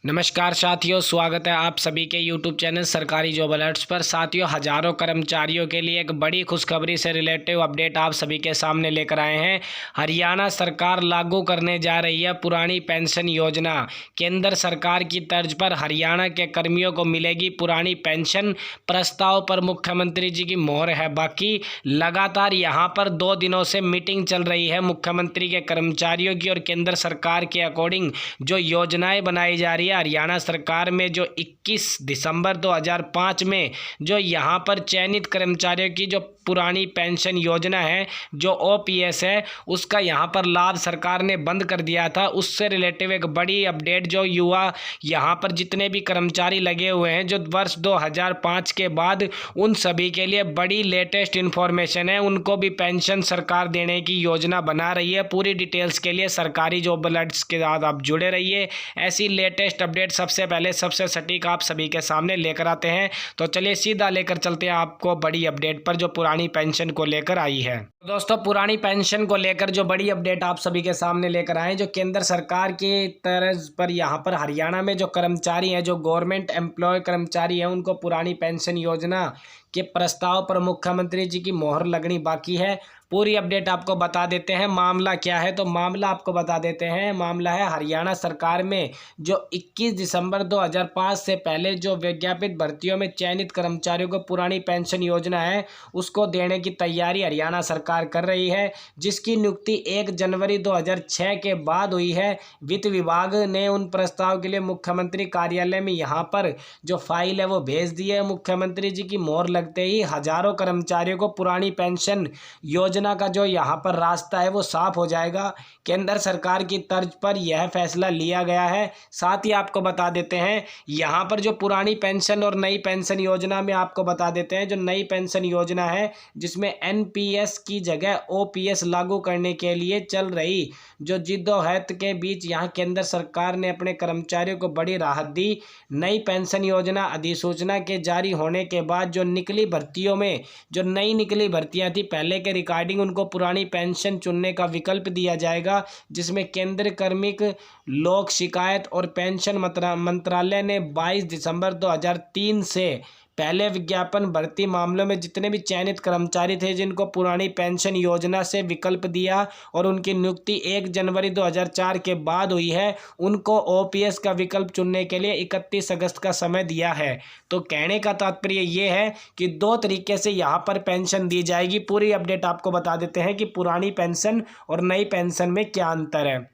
नमस्कार साथियों, स्वागत है आप सभी के YouTube चैनल सरकारी जॉब अलर्ट्स पर। साथियों, हजारों कर्मचारियों के लिए एक बड़ी खुशखबरी से रिलेटिव अपडेट आप सभी के सामने लेकर आए हैं। हरियाणा सरकार लागू करने जा रही है पुरानी पेंशन योजना। केंद्र सरकार की तर्ज पर हरियाणा के कर्मियों को मिलेगी पुरानी पेंशन। प्रस्ताव पर मुख्यमंत्री जी की मोहर है। बाकी लगातार यहाँ पर 2 दिनों से मीटिंग चल रही है मुख्यमंत्री के कर्मचारियों की और केंद्र सरकार के अकॉर्डिंग जो योजनाएं बनाई जा रही है। हरियाणा सरकार में जो 21 दिसंबर 2005 में जो यहाँ पर चयनित कर्मचारियों की जो पुरानी पेंशन योजना है, जो ओपीएस है, उसका यहाँ पर लाभ सरकार ने बंद कर दिया था। उससे रिलेटिव एक बड़ी अपडेट जो युवा यहाँ पर जितने भी कर्मचारी लगे हुए हैं जो वर्ष 2005 के बाद, उन सभी के लिए बड़ी लेटेस्ट इन्फॉर्मेशन है। उनको भी पेंशन सरकार देने की योजना बना रही है। पूरी डिटेल्स के लिए सरकारी जॉब अलर्ट्स के साथ आप जुड़े रहिए। ऐसी लेटेस्ट अपडेट सबसे पहले, सबसे सटीक आप सभी के सामने लेकर आते हैं। तो चलिए सीधा लेकर चलते हैं आपको बड़ी अपडेट पर जो पुरानी पेंशन को लेकर आई है। दोस्तों, पुरानी पेंशन को लेकर जो बड़ी अपडेट आप सभी के सामने लेकर आए, जो केंद्र सरकार की तर्ज पर यहाँ पर हरियाणा में जो कर्मचारी हैं, जो गवर्नमेंट एम्प्लॉय कर्मचारी हैं, उनको पुरानी पेंशन योजना के प्रस्ताव पर मुख्यमंत्री जी की मोहर लगनी बाकी है। पूरी अपडेट आपको बता देते हैं। मामला क्या है, तो मामला आपको बता देते हैं। मामला है हरियाणा सरकार में जो 21 दिसंबर 2005 से पहले जो विज्ञापित भर्तियों में चयनित कर्मचारियों को पुरानी पेंशन योजना है, उसको देने की तैयारी हरियाणा सरकार कर रही है, जिसकी नियुक्ति 1 जनवरी 2006 के बाद हुई है। वित्त विभाग ने उन प्रस्ताव के लिए मुख्यमंत्री कार्यालय में यहाँ पर जो फाइल है वो भेज दी है। मुख्यमंत्री जी की मोहर लगते ही हजारों कर्मचारियों को पुरानी पेंशन योजना का जो यहाँ पर रास्ता है वो साफ हो जाएगा। केंद्र सरकार की तर्ज पर यह फैसला लिया गया है। साथ ही आपको बता देते हैं यहाँ पर जो पुरानी पेंशन और नई पेंशन योजना में आपको बता देते हैं, जो नई पेंशन योजना है जिसमें एनपीएस की जगह ओपीएस लागू करने के लिए चल रही जो जिद्दोहद के बीच यहाँ केंद्र सरकार ने अपने कर्मचारियों को बड़ी राहत दी। नई पेंशन योजना अधिसूचना के जारी होने के बाद जो निकली भर्तियों में जो नई निकली भर्तियां थी, पहले के रिकॉर्डिंग उनको पुरानी पेंशन चुनने का विकल्प दिया जाएगा, जिसमें केंद्र कार्मिक लोक शिकायत और पेंशन मंत्रालय ने 22 दिसंबर 2003 से पहले विज्ञापन भर्ती मामलों में जितने भी चयनित कर्मचारी थे जिनको पुरानी पेंशन योजना से विकल्प दिया और उनकी नियुक्ति 1 जनवरी 2004 के बाद हुई है, उनको ओपीएस का विकल्प चुनने के लिए 31 अगस्त का समय दिया है। तो कहने का तात्पर्य ये है कि 2 तरीके से यहाँ पर पेंशन दी जाएगी। पूरी अपडेट आपको बता देते हैं कि पुरानी पेंशन और नई पेंशन में क्या अंतर है।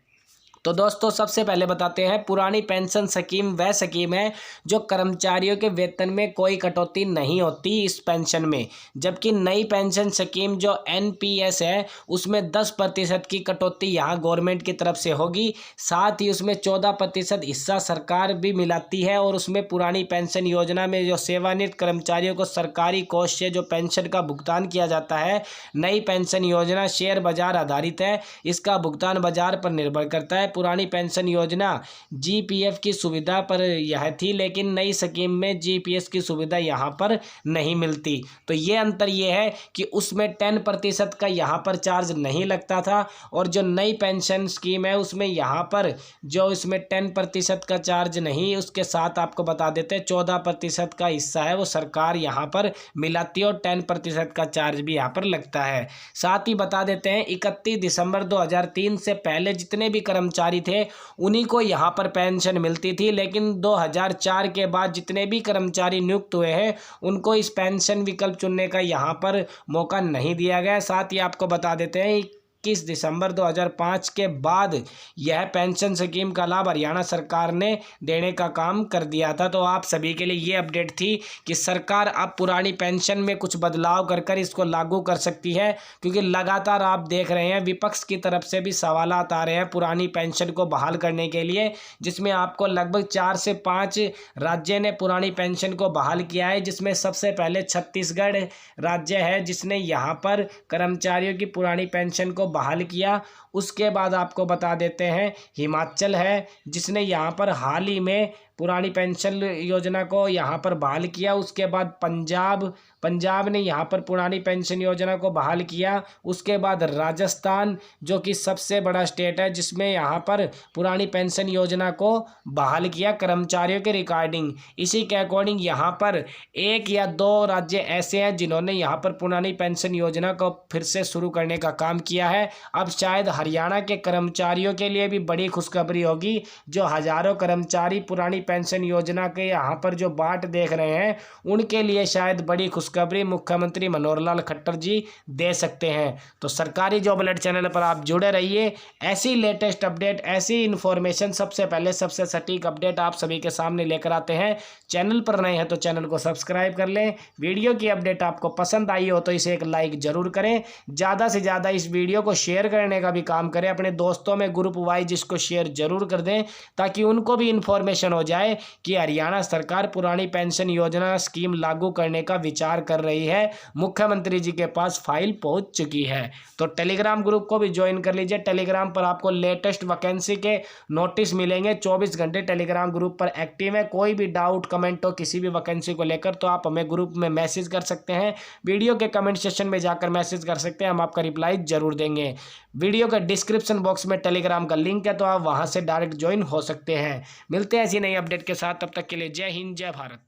तो दोस्तों, सबसे पहले बताते हैं, पुरानी पेंशन स्कीम वह स्कीम है जो कर्मचारियों के वेतन में कोई कटौती नहीं होती इस पेंशन में, जबकि नई पेंशन स्कीम जो एनपीएस है उसमें 10% की कटौती यहाँ गवर्नमेंट की तरफ से होगी। साथ ही उसमें 14% हिस्सा सरकार भी मिलाती है और उसमें पुरानी पेंशन योजना में जो सेवानिवृत्त कर्मचारियों को सरकारी कोष से जो पेंशन का भुगतान किया जाता है। नई पेंशन योजना शेयर बाजार आधारित है, इसका भुगतान बाजार पर निर्भर करता है। पुरानी पेंशन योजना जीपीएफ की सुविधा पर यह थी, लेकिन नई स्कीम में जीपीएफ की सुविधा यहाँ पर नहीं मिलती। तो ये अंतर ये है कि उसमें 10% का यहाँ पर चार्ज नहीं लगता था और जो नई पेंशन स्कीम है उसमें यहाँ पर जो इसमें 10% का चार्ज नहीं, उसके साथ आपको बता देते हैं 14% का हिस्सा है वो सरकार यहाँ पर मिलाती है और 10% का चार्ज भी यहाँ पर लगता है। साथ ही बता देते हैं 31 दिसंबर 2003 से पहले जितने भी कर्मचारी थे उन्हीं को यहाँ पर पेंशन मिलती थी, लेकिन 2004 के बाद जितने भी कर्मचारी नियुक्त हुए हैं उनको इस पेंशन विकल्प चुनने का यहाँ पर मौका नहीं दिया गया। साथ ही आपको बता देते हैं 21 दिसंबर 2005 के बाद यह पेंशन स्कीम का लाभ हरियाणा सरकार ने देने का काम कर दिया था। तो आप सभी के लिए ये अपडेट थी कि सरकार अब पुरानी पेंशन में कुछ बदलाव कर कर इसको लागू कर सकती है, क्योंकि लगातार आप देख रहे हैं विपक्ष की तरफ से भी सवाल आ रहे हैं पुरानी पेंशन को बहाल करने के लिए, जिसमें आपको लगभग 4 से 5 राज्य ने पुरानी पेंशन को बहाल किया है, जिसमें सबसे पहले छत्तीसगढ़ राज्य है जिसने यहाँ पर कर्मचारियों की पुरानी पेंशन को बहाल किया। उसके बाद आपको बता देते हैं हिमाचल है जिसने यहाँ पर हाल ही में पुरानी पेंशन योजना को यहाँ पर बहाल किया। उसके बाद पंजाब पंजाब ने यहाँ पर पुरानी पेंशन योजना को बहाल किया। उसके बाद राजस्थान जो कि सबसे बड़ा स्टेट है जिसमें यहाँ पर पुरानी पेंशन योजना को बहाल किया कर्मचारियों के रिकॉर्डिंग। इसी के अकॉर्डिंग यहाँ पर एक या दो राज्य ऐसे हैं जिन्होंने यहाँ पर पुरानी पेंशन योजना को फिर से शुरू करने का काम किया है। अब शायद हरियाणा के कर्मचारियों के लिए भी बड़ी खुशखबरी होगी। जो हजारों कर्मचारी पुरानी पेंशन योजना के यहाँ पर जो बाट देख रहे हैं उनके लिए शायद बड़ी खुशखबरी मुख्यमंत्री मनोहर लाल खट्टर जी दे सकते हैं। तो सरकारी जॉब अलर्ट चैनल पर आप जुड़े रहिए। ऐसी लेटेस्ट अपडेट, ऐसी इन्फॉर्मेशन सबसे पहले, सबसे सटीक अपडेट आप सभी के सामने लेकर आते हैं। चैनल पर नए हैं तो चैनल को सब्सक्राइब कर लें। वीडियो की अपडेट आपको पसंद आई हो तो इसे एक लाइक जरूर करें। ज़्यादा से ज़्यादा इस वीडियो को शेयर करने का भी काम करें। अपने दोस्तों में ग्रुप वाइज इसको शेयर जरूर कर दें ताकि उनको भी इन्फॉर्मेशन हो जाए कि हरियाणा सरकार पुरानी पेंशन योजना स्कीम लागू करने का विचार कर रही है। मुख्यमंत्री जी के पास फाइल पहुंच चुकी है। तो टेलीग्राम ग्रुप को भी ज्वाइन कर लीजिए। टेलीग्राम पर आपको लेटेस्ट वैकेंसी के नोटिस मिलेंगे। 24 घंटे टेलीग्राम ग्रुप पर एक्टिव है। कोई भी डाउट कमेंट हो किसी भी वैकेंसी को लेकर तो आप हमें ग्रुप में मैसेज कर सकते हैं। वीडियो के कमेंट सेक्शन में जाकर मैसेज कर सकते हैं, हम आपका रिप्लाई जरूर देंगे। वीडियो के डिस्क्रिप्शन बॉक्स में टेलीग्राम का लिंक है तो आप वहां से डायरेक्ट ज्वाइन हो सकते हैं। मिलते हैं ऐसी नई अपडेट के साथ, तब तक के लिए जय हिंद, जय भारत।